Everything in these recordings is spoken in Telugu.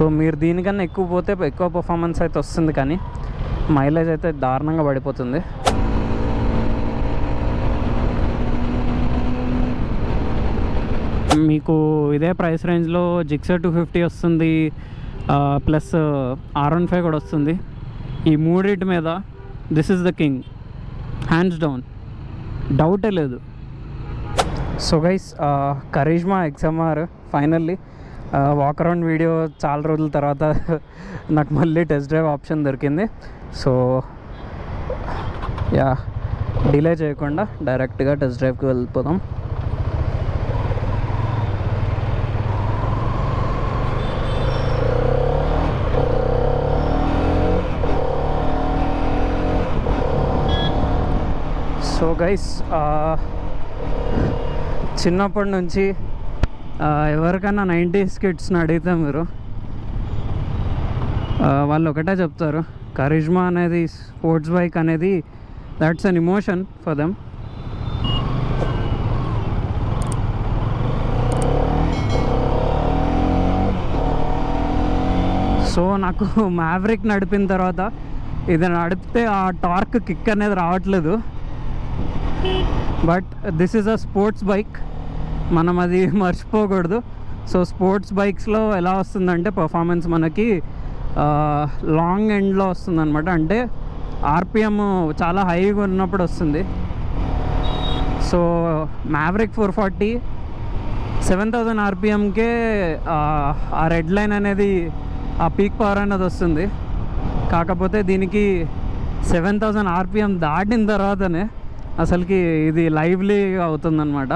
సో మీరు దీనికన్నా ఎక్కువ పోతే ఎక్కువ పర్ఫార్మెన్స్ అయితే వస్తుంది, కానీ మైలేజ్ అయితే దారుణంగా పడిపోతుంది. మీకు ఇదే ప్రైస్ రేంజ్లో జిక్సర్ 250 వస్తుంది, ప్లస్ R15 కూడా వస్తుంది. ఈ మూడింటి మీద this is the king, hands down, డౌటే లేదు. So guys, Karizma XMR finally walk around video చాలా రోజుల తర్వాత నాకు మళ్ళీ టెస్ట్ డ్రైవ్ ఆప్షన్ దొరికింది. సో యా, డిలే చేయకుండా డైరెక్ట్గా టెస్ట్ డ్రైవ్కి వెళ్ళిపోదాం. సో గైస్, చిన్నప్పటి నుంచి ఎవరికైనా 90s కిడ్స్ని అడిగితే మీరు వాళ్ళు ఒకటే చెప్తారు, కరిష్మా అనేది స్పోర్ట్స్ బైక్ అనేది that's an emotion for them. So నాకు మ్యావరిక్ నడిపిన తర్వాత ఇది నడిపితే ఆ టార్క్ కిక్ అనేది రావట్లేదు. But this is a sports bike, మనం అది మర్చిపోకూడదు. సో స్పోర్ట్స్ బైక్స్లో ఎలా వస్తుందంటే పర్ఫార్మెన్స్ మనకి లాంగ్ ఎండ్లో వస్తుందన్నమాట. అంటే RPM చాలా హైగా ఉన్నప్పుడు వస్తుంది. సో మ్యావరిక్ 440 7000 RPMకే ఆ రెడ్ లైన్ అనేది, ఆ పీక్ పవర్ అనేది వస్తుంది. కాకపోతే దీనికి 7000 RPM దాటిన తర్వాతనే అసలుకి ఇది లైవ్లీగా అవుతుందన్నమాట.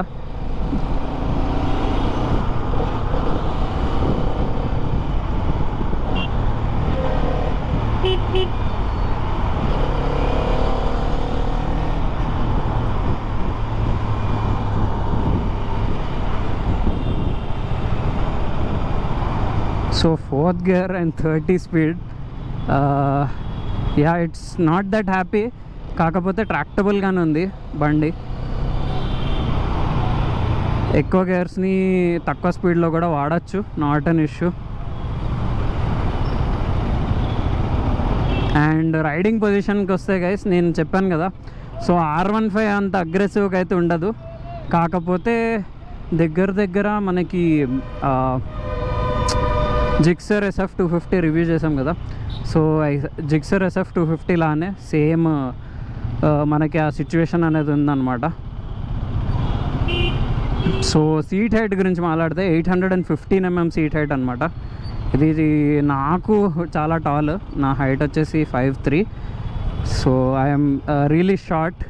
So 4th gear and 30 speed, yeah it's not that happy. కాకపోతే ట్రాక్టబుల్గానే ఉంది బండి. ఎక్కువ గేర్స్ని తక్కువ స్పీడ్లో కూడా వాడచ్చు, not an issue. And riding పొజిషన్కి వస్తే గైస్, నేను చెప్పాను కదా, సో R15 అంత అగ్రెసివ్గా అయితే ఉండదు. కాకపోతే దగ్గర మనకి జిక్సర్ SF 250 రివ్యూ చేసాం కదా, సో జిక్సర్ SF 250 లానే సేమ్ మనకి ఆ సిచ్యువేషన్ అనేది ఉందన్నమాట. సో సీట్ హైట్ గురించి మాట్లాడితే 815 mm సీట్ హైట్ అనమాట. ఇది నాకు చాలా టాల్, నా హైట్ వచ్చేసి 5'3". So I'm really short.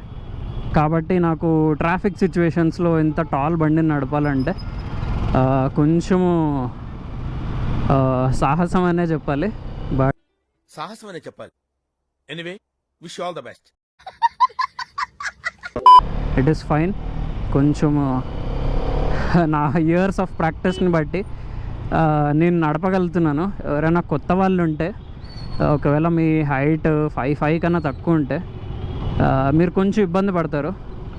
కాబట్టి నాకు ట్రాఫిక్ సిచ్యువేషన్స్లో ఇంత టాల్ బండిని నడపాలంటే కొంచెము సాహసం అనే చెప్పాలి. బట్ సాహసం అనే చెప్పాలి. Anyway, wish all the best. It is fine. కొంచెము నా ఇయర్స్ ఆఫ్ ప్రాక్టీస్ని బట్టి నేను నడపగలుగుతున్నాను. ఎవరైనా కొత్త వాళ్ళు ఉంటే, ఒకవేళ మీ హైట్ 5'5" కన్నా తక్కువ ఉంటే మీరు కొంచెం ఇబ్బంది పడతారు.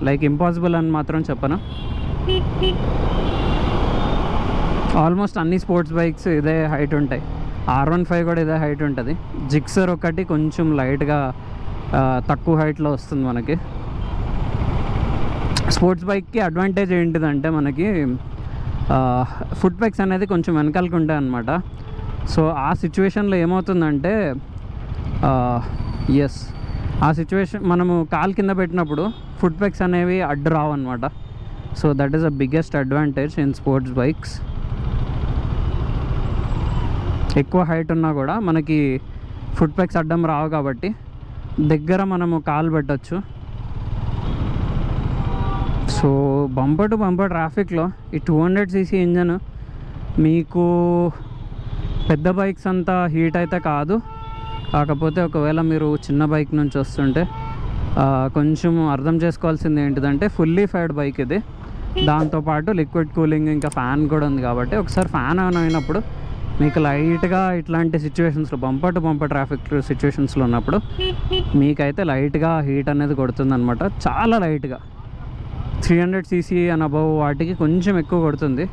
లైక్ ఇంపాసిబుల్ అని మాత్రం చెప్పను. ఆల్మోస్ట్ అన్ని స్పోర్ట్స్ బైక్స్ ఇదే హైట్ ఉంటాయి. R15 కూడా ఇదే హైట్ ఉంటుంది. జిక్సర్ ఒకటి కొంచెం లైట్గా తక్కువ హైట్లో వస్తుంది మనకి. స్పోర్ట్స్ బైక్కి అడ్వాంటేజ్ ఏంటిదంటే మనకి ఫుట్ పెగ్స్ అనేది కొంచెం వెనకాలకు ఉంటాయి అన్నమాట. సో ఆ సిచ్యువేషన్లో ఏమవుతుందంటే, ఆ సిచ్యువేషన్ మనము కాలు కింద పెట్టినప్పుడు ఫుట్ పెగ్స్ అనేవి అడ్డు రావు అనమాట. So that is the biggest advantage in sports bikes. ఎక్కువ హైట్ ఉన్నా కూడా మనకి ఫుట్ పెగ్స్ అడ్డం రావు కాబట్టి దగ్గర మనము కాలు పెట్టచ్చు. సో బంపర్ టు బంపర్ ట్రాఫిక్లో ఈ 200cc ఇంజన్ మీకు పెద్ద బైక్స్ అంతా హీట్ అయితే కాదు. కాకపోతే ఒకవేళ మీరు చిన్న బైక్ నుంచి వస్తుంటే కొంచెం అర్థం చేసుకోవాల్సింది ఏంటిదంటే, ఫుల్లీ ఫైర్డ్ బైక్ ఇది. దాంతోపాటు లిక్విడ్ కూలింగ్ ఇంకా ఫ్యాన్ కూడా ఉంది. కాబట్టి ఒకసారి ఫ్యాన్ ఆన్ అయినప్పుడు మీకు లైట్గా ఇట్లాంటి సిచ్యువేషన్స్లో, బంపర్ టు బంపర్ ట్రాఫిక్ సిచ్యువేషన్స్లో ఉన్నప్పుడు మీకైతే లైట్గా హీట్ అనేది కొడుతుంది అనమాట. చాలా లైట్గా 300cc అండ్ అబవ్ వాటికి కొంచెం ఎక్కువ కొడుతుంది.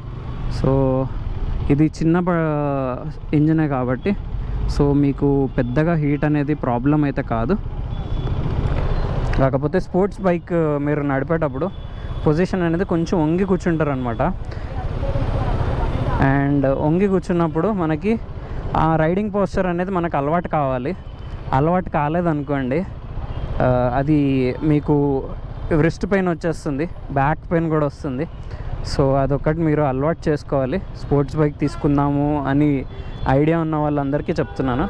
సో ఇది చిన్న ఇంజనే కాబట్టి సో మీకు పెద్దగా హీట్ అనేది ప్రాబ్లం అయితే కాదు. కాకపోతే స్పోర్ట్స్ బైక్ మీరు నడిపేటప్పుడు పొజిషన్ అనేది కొంచెం వంగి కూర్చుంటారు అనమాట. అండ్ వంగి కూర్చున్నప్పుడు మనకి ఆ రైడింగ్ పోస్చర్ అనేది మనకు అలవాటు కావాలి. అలవాటు కాలేదనుకోండి అది మీకు రిస్ట్ పెయిన్ వచ్చేస్తుంది, బ్యాక్ పెయిన్ కూడా వస్తుంది. సో అదొకటి మీరు అలవాటు చేసుకోవాలి. స్పోర్ట్స్ బైక్ తీసుకుందాము అని ఐడియా ఉన్న వాళ్ళందరికీ చెప్తున్నాను.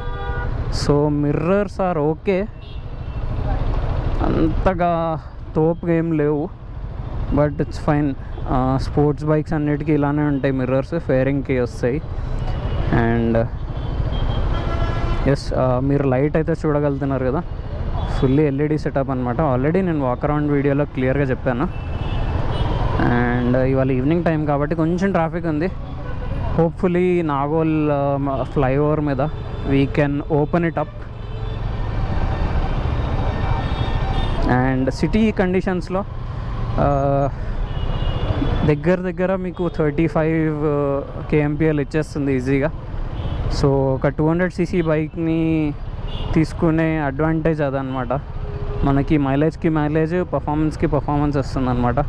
సో మిర్రర్స్ ఆర్ ఓకే, అంతగా తోపుగా ఏం లేవు, but it's fine. Sports bikes అన్నిటికీ ఇలానే ఉంటాయి మిర్రర్స్, ఫేరింగ్కి వస్తాయి. అండ్ ఎస్, మీరు లైట్ అయితే చూడగలుగుతున్నారు కదా, ఫుల్లీ ఎల్ఈడి సెటప్ అనమాట. ఆల్రెడీ నేను వాక్ అరౌండ్ వీడియోలో క్లియర్గా చెప్పాను. అండ్ ఇవాళ ఈవినింగ్ టైం కాబట్టి కొంచెం ట్రాఫిక్ ఉంది. హోప్ఫుల్లీ నాగోల్ ఫ్లైఓవర్ మీద we can open it up. And city కండిషన్స్లో దగ్గర మీకు 35 kmpl ఇచ్చేస్తుంది ఈజీగా. సో ఒక 200cc బైక్ని తీసుకునే అడ్వాంటేజ్ అదనమాట. మనకి మైలేజ్కి మైలేజ్, పర్ఫార్మెన్స్కి పర్ఫార్మెన్స్ వస్తుంది అనమాట.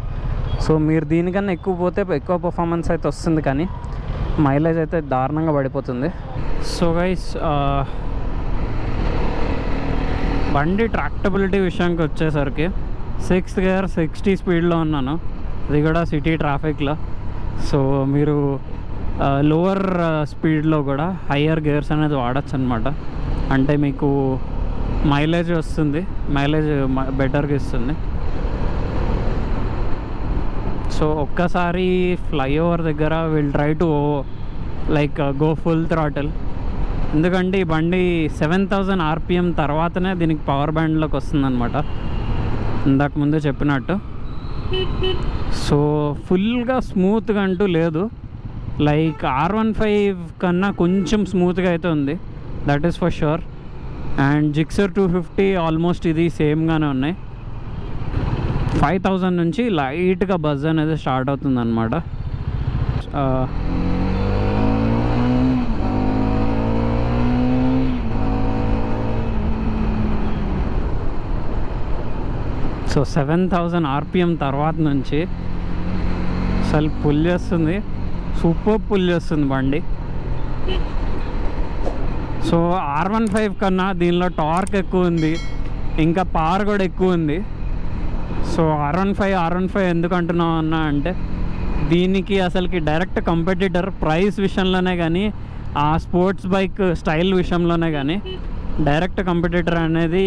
సో మీరు దీనికన్నా ఎక్కువ పోతే ఎక్కువ పర్ఫార్మెన్స్ అయితే వస్తుంది, కానీ మైలేజ్ అయితే దారుణంగా పడిపోతుంది. సో గైస్, బండి ట్రాక్టబిలిటీ విషయానికి వచ్చేసరికి 6th గేర్ 60 స్పీడ్లో ఉన్నాను, అది కూడా సిటీ ట్రాఫిక్లో. సో మీరు లోవర్ స్పీడ్లో కూడా హయ్యర్ గేర్స్ అనేది వాడచ్చు అనమాట. అంటే మీకు మైలేజ్ వస్తుంది, మైలేజ్ బెటర్గా ఇస్తుంది. సో ఒక్కసారి ఫ్లైఓవర్ దగ్గర will try to like go full throttle. ఎందుకంటే ఈ బండి 7000 RPM తర్వాతనే దీనికి పవర్ బ్యాండ్లోకి వస్తుందన్నమాట, ఇందాక ముందే చెప్పినట్టు. సో ఫుల్గా స్మూత్గా అంటూ లేదు, లైక్ R15 కన్నా కొంచెం స్మూత్గా అయితే ఉంది, that is for sure. And Gixxer 250 almost ఇది సేమ్గానే ఉన్నాయి. 5000 నుంచి లైట్గా బజ్ అనేది స్టార్ట్ అవుతుంది అనమాట. సో 7000 RPM తర్వాత నుంచి అసలు పుల్ చేస్తుంది, సూపర్ పుల్ చేస్తుంది బండి. సో R15 కన్నా దీనిలో టార్క్ ఎక్కువ ఉంది, ఇంకా పవర్ కూడా ఎక్కువ ఉంది. సో R15 ఎందుకు అంటున్నాం అన్నా అంటే, దీనికి అసలుకి డైరెక్ట్ కంపెటిటర్ ప్రైస్ విషయంలోనే కానీ, ఆ స్పోర్ట్స్ బైక్ స్టైల్ విషయంలోనే కానీ డైరెక్ట్ కంపెటిటర్ అనేది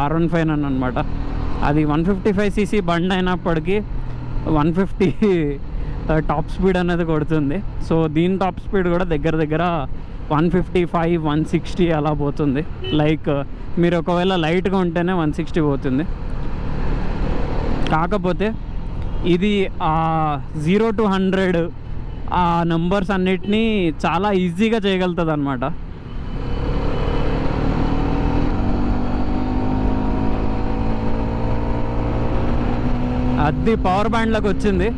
R15 అని అనమాట. అది 155cc బండి అయినప్పటికీ 150 టాప్ స్పీడ్ అనేది కొడుతుంది. సో దీని టాప్ స్పీడ్ కూడా దగ్గర 155, 160 అలా పోతుంది. లైక్ మీరు ఒకవేళ లైట్గా ఉంటేనే 160 పోతుంది. కాకపోతే ఇది 0 to 100 ఆ నెంబర్స్ అన్నిటినీ చాలా ఈజీగా చేయగలుగుతుంది అనమాట. అది పవర్ బ్యాండ్లోకి వచ్చింది.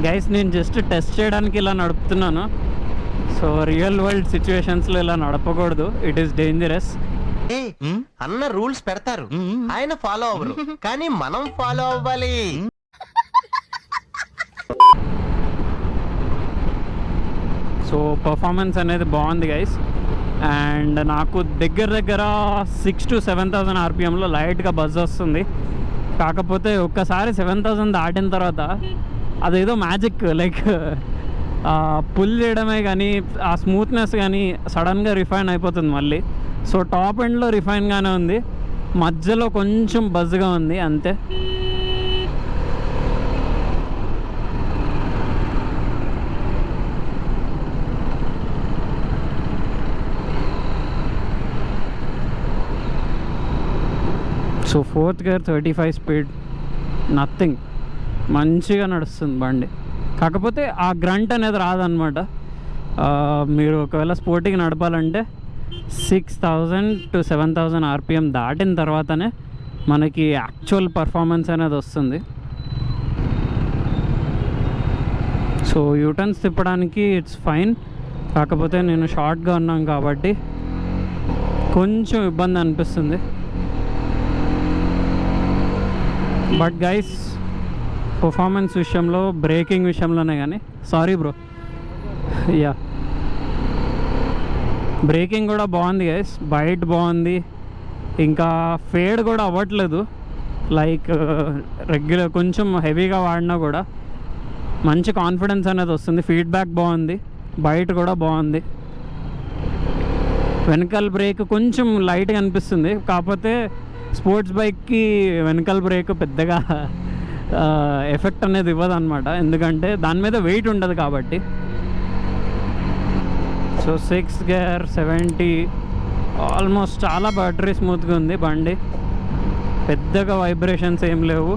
గైస్, నేను జస్ట్ టెస్ట్ చేయడానికి ఇలా నడుపుతున్నాను. సో రియల్ వరల్డ్ సిచ్యువేషన్స్లో ఇలా నడపకూడదు, ఇట్ ఈస్ డేంజరస్. అన్న రూల్స్ పెడతారు, ఆయన ఫాలో అవ్వరు, కానీ మనం ఫాలో అవ్వాలి. సో పర్ఫార్మెన్స్ అనేది బాగుంది గైస్. అండ్ నాకు దగ్గర 6,000 to 7,000 RPMలో లైట్గా బజ్ వస్తుంది. కాకపోతే ఒక్కసారి 7,000 దాటిన తర్వాత అదేదో మ్యాజిక్, లైక్ పుల్ చేయడమే కానీ ఆ స్మూత్నెస్ కానీ సడన్గా రిఫైన్ అయిపోతుంది మళ్ళీ. సో టాప్ ఎండ్లో రిఫైన్గానే ఉంది, మధ్యలో కొంచెం బజ్గా ఉంది అంతే. So 4th gear 35 speed, nothing, మంచిగా నడుస్తుంది బండి. కాకపోతే ఆ గ్రంట్ అనేది రాదనమాట. మీరు ఒకవేళ స్పోర్టింగ్ నడపాలంటే 6,000 to 7,000 RPM దాటిన తర్వాతనే మనకి యాక్చువల్ పర్ఫార్మెన్స్ అనేది వస్తుంది. సో యూటర్న్స్ తిప్పడానికి ఇట్స్ ఫైన్, కాకపోతే నేను షార్ట్గా ఉన్నాం కాబట్టి కొంచెం ఇబ్బంది అనిపిస్తుంది. బట్ గైస్, పర్ఫార్మెన్స్ విషయంలో, బ్రేకింగ్ విషయంలోనే కానీ, సారీ బ్రో, యా బ్రేకింగ్ కూడా బాగుంది గైస్, బైట్ బాగుంది, ఇంకా ఫేడ్ కూడా అవ్వట్లేదు. లైక్ రెగ్యులర్ కొంచెం హెవీగా వాడినా కూడా మంచి కాన్ఫిడెన్స్ అనేది వస్తుంది. ఫీడ్బ్యాక్ బాగుంది, బైట్ కూడా బాగుంది. వెనకాల బ్రేక్ కొంచెం లైట్గా అనిపిస్తుంది, కాకపోతే స్పోర్ట్స్ బైక్కి వెనకాల బ్రేక్ పెద్దగా ఎఫెక్ట్ అనేది ఇవ్వదు అనమాట, ఎందుకంటే దాని మీద వెయిట్ ఉండదు కాబట్టి. సో 6 గేర్ 70 ఆల్మోస్ట్ చాలా బ్యాటరీ స్మూత్గా ఉంది బండి, పెద్దగా వైబ్రేషన్స్ ఏం లేవు.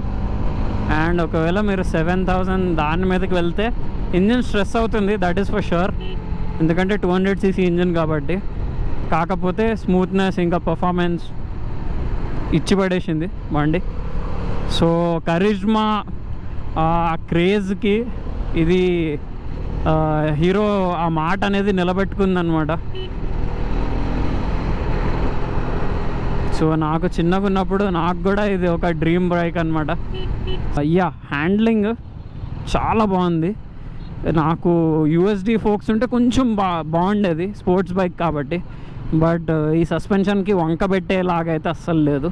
అండ్ ఒకవేళ మీరు 7000 దాని మీదకి వెళ్తే ఇంజిన్ స్ట్రెస్ అవుతుంది, దట్ ఈస్ ఫర్ షూర్, ఎందుకంటే 200cc ఇంజిన్ కాబట్టి. కాకపోతే స్మూత్నెస్ ఇంకా పర్ఫార్మెన్స్ ఇచ్చి పడేసింది బండి. సో కరిజ్మా క్రేజ్కి ఇది హీరో ఆ మాట అనేది నిలబెట్టుకుందనమాట. సో నాకు చిన్నగా ఉన్నప్పుడు నాకు కూడా ఇది ఒక డ్రీమ్ బైక్ అనమాట. అయ్యా హ్యాండ్లింగ్ చాలా బాగుంది. నాకు యూఎస్డి ఫోక్స్ ఉంటే కొంచెం బాగుండేది స్పోర్ట్స్ బైక్ కాబట్టి, బట్ ఈ సస్పెన్షన్కి వంక పెట్టేలాగా అయితే అస్సలు లేదు,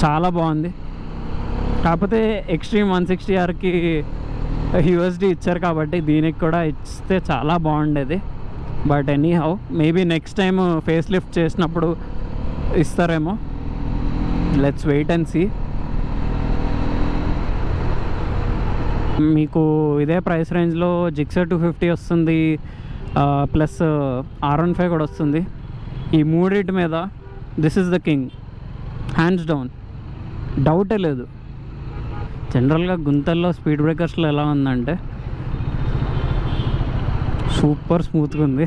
చాలా బాగుంది. కాకపోతే ఎక్స్ట్రీమ్ 160Rకి యూఎస్డి ఇచ్చారు కాబట్టి దీనికి కూడా ఇస్తే చాలా బాగుండేది. But any how, maybe next time face lift చేసినప్పుడు ఇస్తారేమో, లెట్స్ వెయిట్ అండ్ సీ. మీకు ఇదే ప్రైస్ రేంజ్లో జిక్సర్ 250 వస్తుంది, ప్లస్ R15 కూడా వస్తుంది. ఈ మూడింటి మీద this is the king, hands down, డౌటే లేదు. జనరల్గా గుంతల్లో స్పీడ్ బ్రేకర్స్లో ఎలా ఉందంటే సూపర్ స్మూత్గా ఉంది.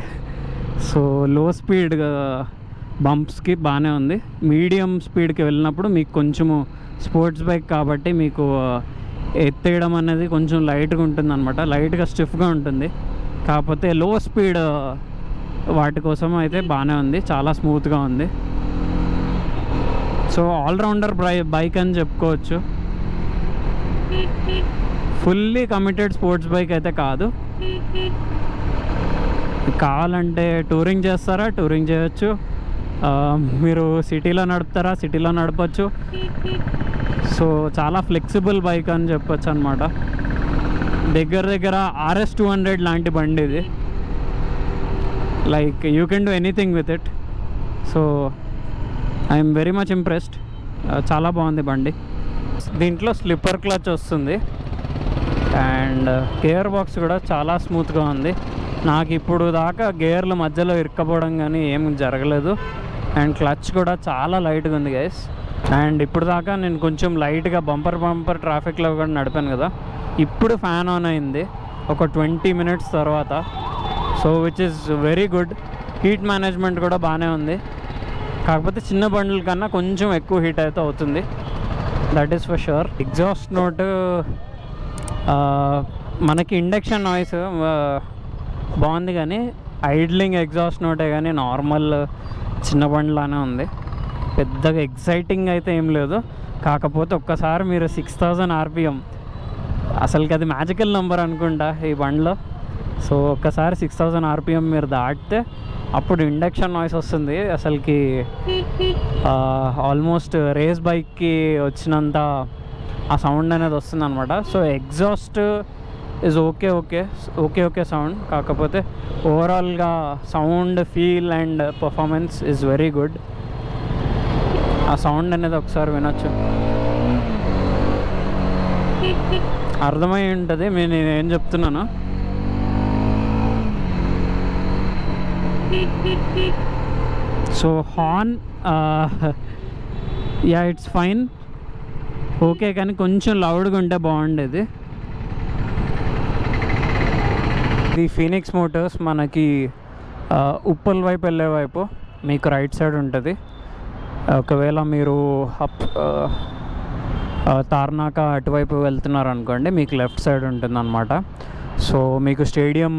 సో లో స్పీడ్ బంప్స్కి బాగానే ఉంది. మీడియం స్పీడ్కి వెళ్ళినప్పుడు మీకు కొంచెము స్పోర్ట్స్ బైక్ కాబట్టి మీకు ఎత్తేయడం అనేది కొంచెం లైట్గా ఉంటుంది అనమాట, లైట్గా స్టిఫ్గా ఉంటుంది. కాకపోతే లో స్పీడ్ వాటి కోసం అయితే బాగానే ఉంది, చాలా స్మూత్గా ఉంది. సో ఆల్రౌండర్ బైక్ అని చెప్పుకోవచ్చు. ఫుల్లీ కమిటెడ్ స్పోర్ట్స్ బైక్ అయితే కాదు. కావాలంటే టూరింగ్ చేస్తారా, టూరింగ్ చేయొచ్చు. మీరు సిటీలో నడుపుతారా, సిటీలో నడపచ్చు. సో చాలా ఫ్లెక్సిబుల్ బైక్ అని చెప్పొచ్చు అనమాట. దగ్గర RS 200 లాంటి బండి ఇది. Like you can do anything with it. So I'm very much impressed, చాలా బాగుంది బండి. దీంట్లో స్లిప్పర్ క్లచ్ వస్తుంది అండ్ గేర్ బాక్స్ కూడా చాలా స్మూత్గా ఉంది. నాకు ఇప్పుడు దాకా గేర్ల మధ్యలో ఇరుక్కపోవడం కానీ ఏం జరగలేదు. అండ్ క్లచ్ కూడా చాలా లైట్గా ఉంది గైస్. అండ్ ఇప్పుడు దాకా నేను కొంచెం లైట్గా బంపర్ ట్రాఫిక్లో కూడా నడిపాను కదా, ఇప్పుడు ఫ్యాన్ ఆన్ అయింది ఒక 20 minutes తర్వాత. So which is very good. Heat management కూడా బాగానే ఉంది, కాకపోతే చిన్న బండ్ల కన్నా కొంచెం ఎక్కువ హీట్ అయితే అవుతుంది, that is for sure. Exhaust note మనకి ఇండక్షన్ నాయిస్ బాగుంది, కానీ ఐడ్లింగ్ ఎగ్జాస్ట్ నోటే కానీ నార్మల్ చిన్న బండ్లానే ఉంది, పెద్దగా ఎక్సైటింగ్ అయితే ఏం లేదు. కాకపోతే ఒక్కసారి మీరు 6000 RPM, అసలుకి అది మ్యాజికల్ నెంబర్ అనుకుంటా ఈ బండ్లో. సో ఒక్కసారి 6000 RPM మీరు దాటితే అప్పుడు ఇండక్షన్ నాయిస్ వస్తుంది. అసలుకి ఆల్మోస్ట్ రేస్ బైక్కి వచ్చినంత ఆ సౌండ్ అనేది వస్తుంది అనమాట. So exhaust is okay sound, కాకపోతే ఓవరాల్గా sound feel and performance is very good. ఆ సౌండ్ అనేది ఒకసారి వినొచ్చు, అర్థమై ఉంటుంది నేను ఏం చెప్తున్నాను. So horn yeah it's fine, okay, కానీ కొంచెం లౌడ్గా ఉంటే బాగుండేది. ఇది ఫీనిక్స్ మోటార్స్ మనకి ఉప్పల్ వైపు వెళ్ళే వైపు మీకు రైట్ సైడ్ ఉంటుంది. ఒకవేళ మీరు తార్నాక అటువైపు వెళ్తున్నారు అనుకోండి, మీకు లెఫ్ట్ సైడ్ ఉంటుందన్నమాట. సో మీకు స్టేడియం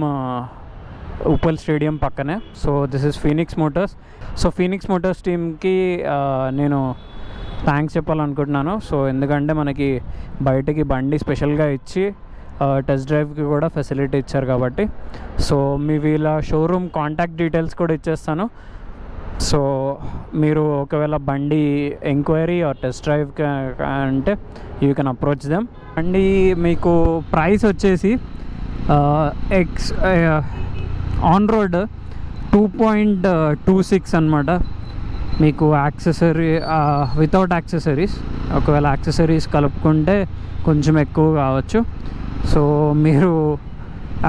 ఉప్పల్ స్టేడియం పక్కనే. So this is Phoenix Motors. So Phoenix Motors టీమ్కి నేను థ్యాంక్స్ చెప్పాలనుకుంటున్నాను. సో ఎందుకంటే మనకి బయటకి బండి స్పెషల్గా ఇచ్చి టెస్ట్ డ్రైవ్కి కూడా ఫెసిలిటీ ఇచ్చారు కాబట్టి. సో మీ వీళ్ళ షోరూమ్ కాంటాక్ట్ డీటెయిల్స్ కూడా ఇచ్చేస్తాను. సో మీరు ఒకవేళ బండి ఎంక్వైరీ ఆర్ టెస్ట్ డ్రైవ్ అంటే యూ కెన్ అప్రోచ్ దెమ్. బండి మీకు ప్రైస్ వచ్చేసి ఆన్ రోడ్ 2.26 అనమాట. మీకు యాక్సెసరీ వితౌట్ యాక్సెసరీస్, ఒకవేళ యాక్సెసరీస్ కలుపుకుంటే కొంచెం ఎక్కువ కావచ్చు. సో మీరు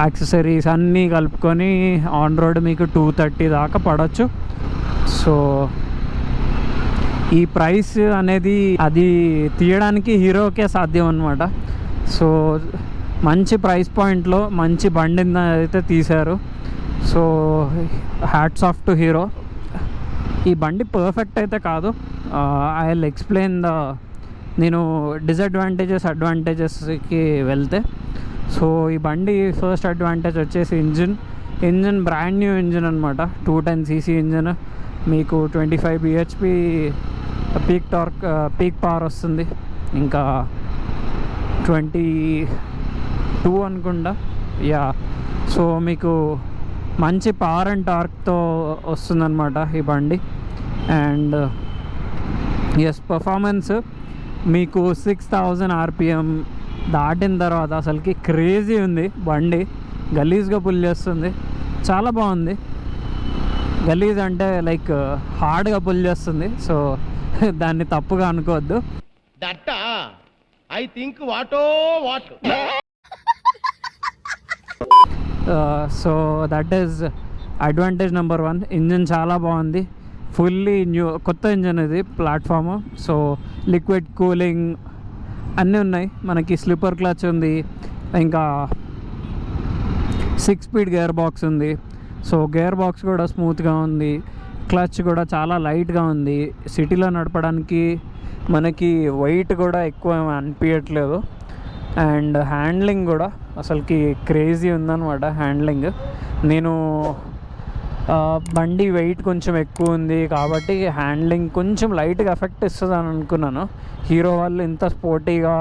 యాక్సెసరీస్ అన్నీ కలుపుకొని ఆన్ రోడ్ మీకు 230 దాకా పడవచ్చు. సో ఈ ప్రైస్ అనేది అది తీయడానికి హీరోకే సాధ్యం అనమాట. సో మంచి ప్రైస్ పాయింట్లో మంచి బండిని అయితే తీశారు. So hats off to hero. ఈ బండి పర్ఫెక్ట్ అయితే కాదు. ఐ విల్ ఎక్స్ప్లెయిన్ నేను డిసడ్వాంటేజెస్ అడ్వాంటేజెస్కి వెళ్తే. సో ఈ బండి ఫస్ట్ అడ్వాంటేజ్ వచ్చేసి ఇంజిన్ బ్రాండ్ న్యూ ఇంజిన్ అనమాట. 210cc ఇంజిన్, మీకు 25 bhp పీక్ పవర్ వస్తుంది. ఇంకా 22 అనుకుంటా, యా. సో మీకు మంచి పవర్ అండ్ టార్క్తో వస్తుందన్నమాట ఈ బండి. అండ్ ఎస్, పర్ఫార్మెన్స్ మీకు 6000 RPM దాటిన తర్వాత అసలుకి క్రేజీ ఉంది బండి. గలీజ్గా పుల్ చేస్తుంది, చాలా బాగుంది. గలీజ్ అంటే లైక్ హార్డ్గా పుల్ చేస్తుంది. సో దాన్ని తప్పుగా అనుకోవద్దు. దట్ ఐ థింక్ వాటో what. So that is advantage number 1. Engine చాలా బాగుంది, ఫుల్లీ కొత్త ఇంజిన్ ఇది, ప్లాట్ఫామ్. సో లిక్విడ్ కూలింగ్ అన్నీ ఉన్నాయి. మనకి స్లిప్పర్ క్లచ్ ఉంది, ఇంకా 6 స్పీడ్ గేర్ బాక్స్ ఉంది. సో గేర్ బాక్స్ కూడా స్మూత్గా ఉంది, క్లచ్ కూడా చాలా లైట్గా ఉంది. సిటీలో నడపడానికి మనకి వెయిట్ కూడా ఎక్కువ అనిపించట్లేదు. అండ్ హ్యాండ్లింగ్ కూడా అసలుకి క్రేజీ ఉందన్నమాట హ్యాండ్లింగ్. నేను బండి వెయిట్ కొంచెం ఎక్కువ ఉంది కాబట్టి హ్యాండ్లింగ్ కొంచెం లైట్గా ఎఫెక్ట్ ఇస్తుంది అని అనుకున్నాను. హీరో వాళ్ళు ఇంత స్పోర్టీగా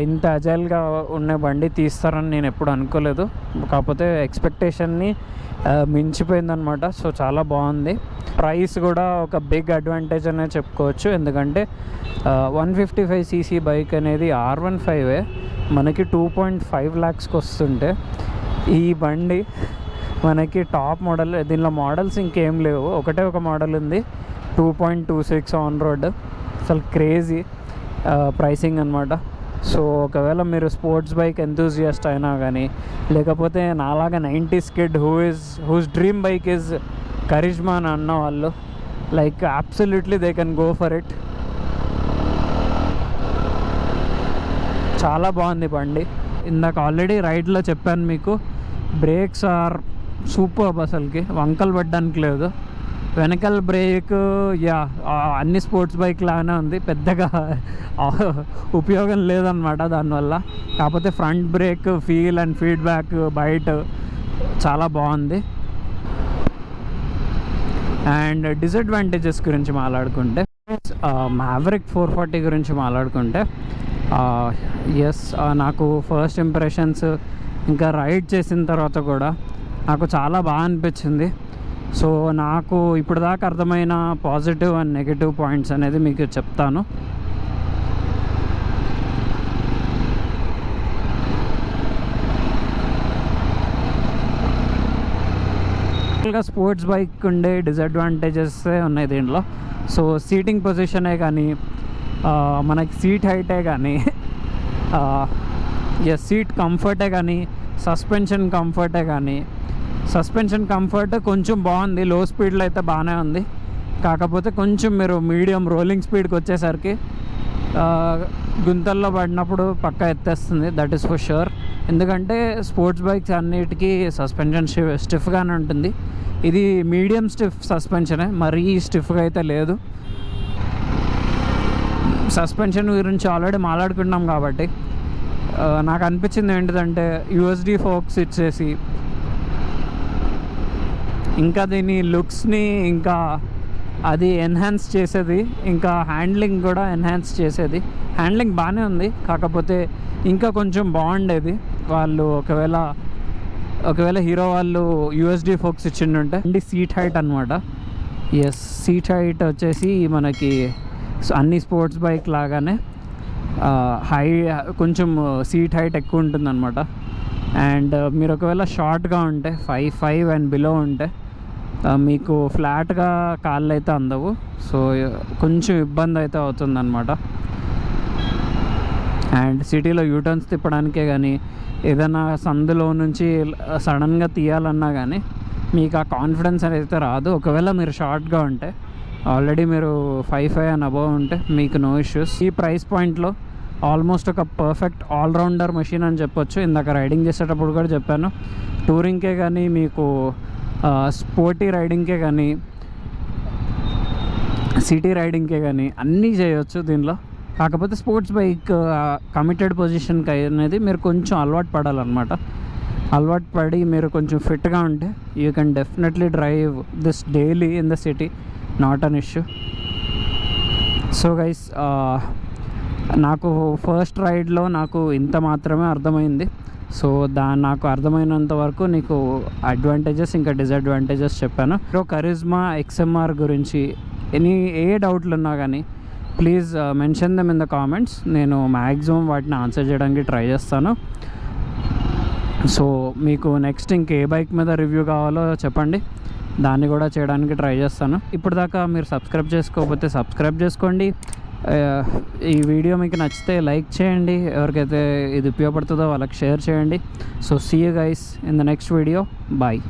ఇంత అజైల్గా ఉన్న బండి తీస్తారని నేను ఎప్పుడు అనుకోలేదు. కాకపోతే ఎక్స్పెక్టేషన్ని మించిపోయిందనమాట. సో చాలా బాగుంది. ప్రైస్ కూడా ఒక బిగ్ అడ్వాంటేజ్ అనే చెప్పుకోవచ్చు. ఎందుకంటే 155cc బైక్ అనేది R15 మనకి 2.5 lakhsకి వస్తుంటే, ఈ బండి మనకి టాప్ మోడల్. దీనిలో మోడల్స్ ఇంకేం లేవు, ఒకటే ఒక మోడల్ ఉంది, 2.26 ఆన్ రోడ్. అసలు క్రేజీ ప్రైసింగ్ అనమాట. సో ఒకవేళ మీరు స్పోర్ట్స్ బైక్ ఎంతూజియాస్ట్ అయినా కానీ, లేకపోతే నాలాగా 90s kid whose dream bike is Karizma అని అన్న వాళ్ళు, like absolutely they can go for it. చాలా బాగుంది బండి. ఇందాక ఆల్రెడీ రైడ్లో చెప్పాను మీకు, బ్రేక్స్ ఆర్ సూపర్బ్. అసలుకి వంకలు పడ్డానికి లేదు. వెనకాల బ్రేక్ అన్ని స్పోర్ట్స్ బైక్ లాగానే ఉంది, పెద్దగా ఉపయోగం లేదనమాట దానివల్ల. కాకపోతే front brake feel and feedback బయట చాలా బాగుంది. అండ్ డిసడ్వాంటేజెస్ గురించి మాట్లాడుకుంటే, మ్యావరిక్ 440 గురించి మాట్లాడుకుంటే, ఎస్, నాకు ఫస్ట్ ఇంప్రెషన్స్ ఇంకా రైడ్ చేసిన తర్వాత కూడా నాకు చాలా బాగా అనిపించింది. సో నాకు ఇప్పుడు దాకా అర్థమైన పాజిటివ్ అండ్ నెగిటివ్ పాయింట్స్ అనేది మీకు చెప్తాను. స్పోర్ట్స్ బైక్ ఉండే డిసడ్వాంటేజెస్ ఉన్నాయి దీంట్లో. సో సీటింగ్ పొజిషనే కానీ, మనకి సీట్ హైటే కానీ, సీట్ కంఫర్టే కానీ, సస్పెన్షన్ కంఫర్ట్ కొంచెం బాగుంది. లో స్పీడ్లో అయితే బాగానే ఉంది. కాకపోతే కొంచెం మీరు మీడియం రోలింగ్ స్పీడ్కి వచ్చేసరికి గుంతల్లో పడినప్పుడు పక్కా ఎత్తేస్తుంది, దట్ ఈస్ ఫర్ షూర్. ఎందుకంటే స్పోర్ట్స్ బైక్స్ అన్నిటికీ సస్పెన్షన్ స్టిఫ్గానే ఉంటుంది. ఇది మీడియం స్టిఫ్ సస్పెన్షనే, మరీ స్టిఫ్గా అయితే లేదు. సస్పెన్షన్ గురించి ఆల్రెడీ మాట్లాడుకున్నాం కాబట్టి నాకు అనిపించింది ఏంటిదంటే యూఎస్డి ఫోక్స్ ఇచ్చేసి ఇంకా దీని లుక్స్ని ఇంకా అది ఎన్హాన్స్ చేసేది, ఇంకా హ్యాండ్లింగ్ కూడా ఎన్హాన్స్ చేసేది. హ్యాండ్లింగ్ బాగానే ఉంది, కాకపోతే ఇంకా కొంచెం బాగుండేది వాళ్ళు ఒకవేళ హీరో వాళ్ళు యూఎస్డి ఫోక్స్ ఇచ్చిండుంటే. అండి సీట్ హైట్ అనమాట. ఎస్, సీట్ హైట్ వచ్చేసి మనకి అన్ని స్పోర్ట్స్ బైక్ లాగానే కొంచెం సీట్ హైట్ ఎక్కువ ఉంటుందన్నమాట. అండ్ మీరు ఒకవేళ షార్ట్గా ఉంటే 5'5" అండ్ బిలో ఉంటే మీకు ఫ్లాట్గా కాళ్ళు అయితే అందవు. సో కొంచెం ఇబ్బంది అయితే అవుతుందన్నమాట. అండ్ సిటీలో యూటర్న్స్ తిప్పడానికే కానీ ఏదైనా సందులో నుంచి సడన్గా తీయాలన్నా కానీ మీకు ఆ కాన్ఫిడెన్స్ అనేది రాదు. ఒకవేళ మీరు షార్ట్గా ఉంటే, ఆల్రెడీ మీరు 5'5" అండ్ అబవ్ ఉంటే మీకు నో ఇష్యూస్. ఈ ప్రైస్ పాయింట్లో ఆల్మోస్ట్ ఒక పర్ఫెక్ట్ ఆల్రౌండర్ మెషిన్ అని చెప్పొచ్చు. ఇందాక రైడింగ్ చేసేటప్పుడు కూడా చెప్పాను, టూరింగ్కే కానీ మీకు స్పోర్టీ రైడింగ్కే కానీ సిటీ రైడింగ్కే కానీ అన్నీ చేయొచ్చు దీనిలో. కాకపోతే స్పోర్ట్స్ బైక్ కమిటెడ్ పొజిషన్కి అనేది మీరు కొంచెం అలవాటు పడాలన్నమాట. అలవాటు పడి మీరు కొంచెం ఫిట్గా ఉంటే you can definitely drive this daily in the city, not an issue. So guys, నాకు ఫస్ట్ రైడ్లో నాకు ఇంత మాత్రమే అర్థమైంది. సో నాకు అర్థమైనంత వరకు నీకు అడ్వాంటేజెస్ ఇంకా డిసడ్వాంటేజెస్ చెప్పాను. కరిజ్మా XMR గురించి ఏ డౌట్లు ఉన్నా కానీ please mention them in the comments. నేను మ్యాక్సిమం వాటిని ఆన్సర్ చేయడానికి ట్రై చేస్తాను. సో మీకు నెక్స్ట్ ఇంకే బైక్ మీద రివ్యూ కావాలో చెప్పండి, దాన్ని కూడా చేయడానికి ట్రై చేస్తాను. ఇప్పుడు దాకా మీరు సబ్స్క్రైబ్ చేసుకోకపోతే సబ్స్క్రైబ్ చేసుకోండి. ఈ వీడియో మీకు నచ్చితే లైక్ చేయండి, ఎవరికైతే ఇది ఉపయోగపడుతుందో వాళ్ళకి షేర్ చేయండి. So see you guys in the next video. Bye.